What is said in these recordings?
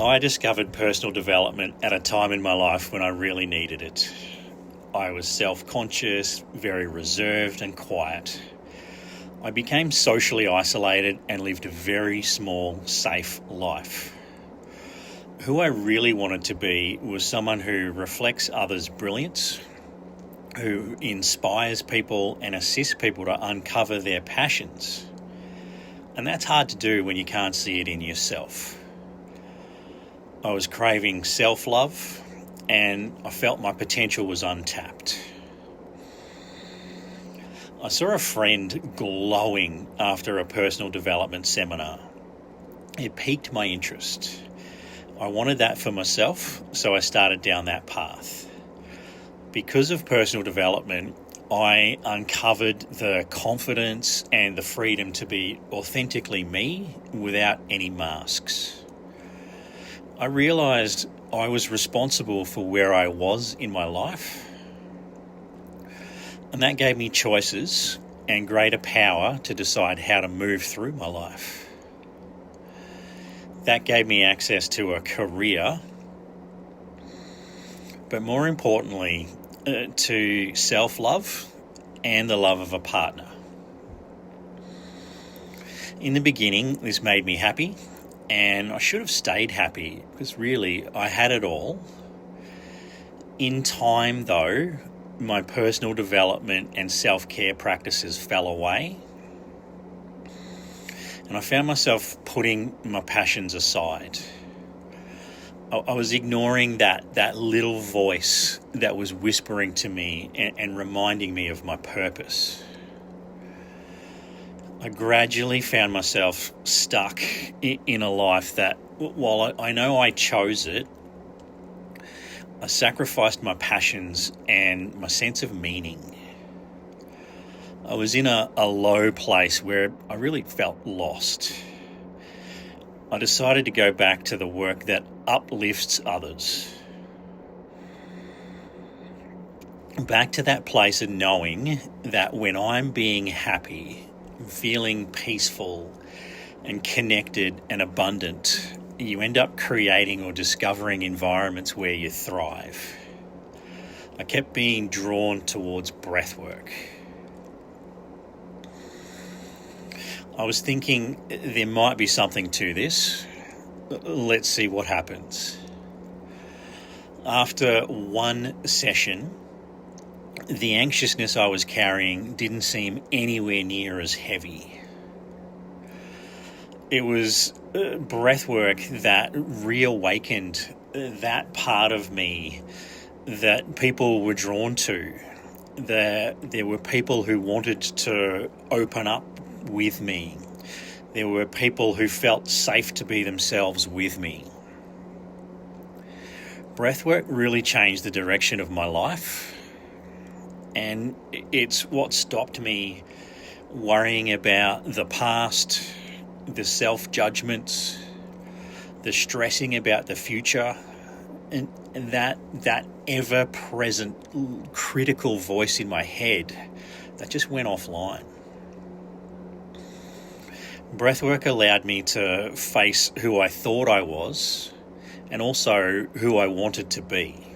I discovered personal development at a time in my life when I really needed it. I was self-conscious, very reserved and quiet. I became socially isolated and lived a very small, safe life. Who I really wanted to be was someone who reflects others' brilliance, who inspires people and assists people to uncover their passions. And that's hard to do when you can't see it in yourself. I was craving self-love and I felt my potential was untapped. I saw a friend glowing after a personal development seminar. It piqued my interest. I wanted that for myself, so I started down that path. Because of personal development, I uncovered the confidence and the freedom to be authentically me without any masks. I realised I was responsible for where I was in my life, and that gave me choices and greater power to decide how to move through my life. That gave me access to a career, but more importantly, to self-love and the love of a partner. In the beginning, this made me happy. And I should have stayed happy because really I had it all. In time though, my personal development and self-care practices fell away. And I found myself putting my passions aside. I was ignoring that little voice that was whispering to me and reminding me of my purpose. I gradually found myself stuck in a life that, while I know I chose it, I sacrificed my passions and my sense of meaning. I was in a low place where I really felt lost. I decided to go back to the work that uplifts others. Back to that place of knowing that when I'm being happy, feeling peaceful and connected and abundant, you end up creating or discovering environments where you thrive. I kept being drawn towards breathwork. I was thinking there might be something to this. Let's see what happens. After one session, the anxiousness I was carrying didn't seem anywhere near as heavy. It was breathwork that reawakened that part of me that people were drawn to. There were people who wanted to open up with me. There were people who felt safe to be themselves with me. Breathwork really changed the direction of my life. And it's what stopped me worrying about the past, the self-judgments, the stressing about the future, and that ever-present critical voice in my head that just went offline. Breathwork allowed me to face who I thought I was and also who I wanted to be.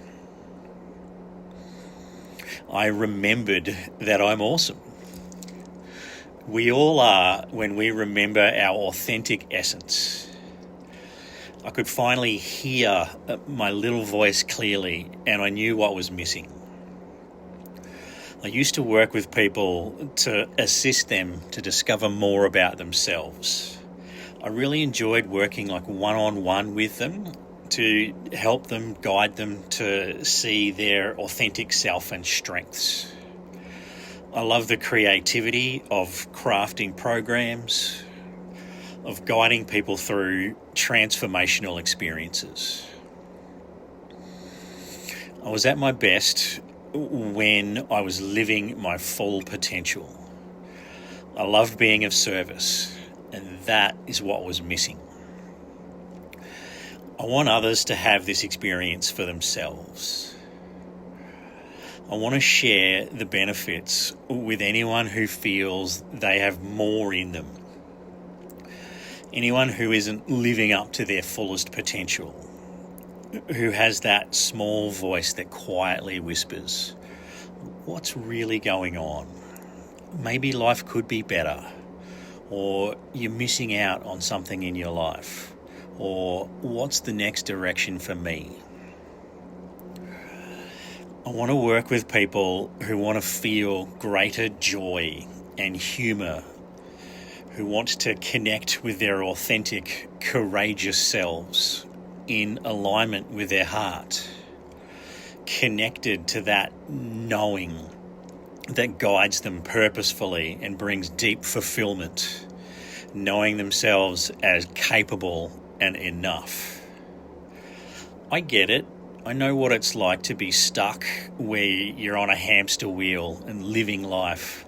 I remembered that I'm awesome. We all are when we remember our authentic essence. I could finally hear my little voice clearly, and I knew what was missing. I used to work with people to assist them to discover more about themselves. I really enjoyed working like one-on-one with them to help them, guide them to see their authentic self and strengths. I love the creativity of crafting programs, of guiding people through transformational experiences. I was at my best when I was living my full potential. I loved being of service, and that is what was missing. I want others to have this experience for themselves. I want to share the benefits with anyone who feels they have more in them. Anyone who isn't living up to their fullest potential, who has that small voice that quietly whispers, what's really going on? Maybe life could be better, or you're missing out on something in your life, or what's the next direction for me? I want to work with people who want to feel greater joy and humour, who want to connect with their authentic, courageous selves in alignment with their heart, connected to that knowing that guides them purposefully and brings deep fulfillment, knowing themselves as capable and enough. I get it. I know what it's like to be stuck where you're on a hamster wheel and living life,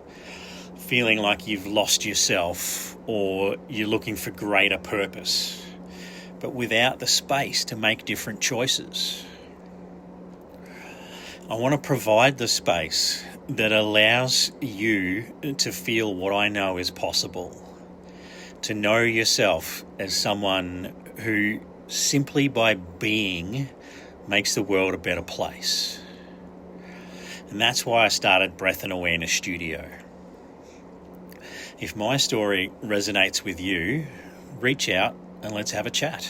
feeling like you've lost yourself or you're looking for greater purpose, but without the space to make different choices. I want to provide the space that allows you to feel what I know is possible, to know yourself as someone who simply by being makes the world a better place. And that's why I started Breath and Awareness Studio. If my story resonates with you, reach out and let's have a chat.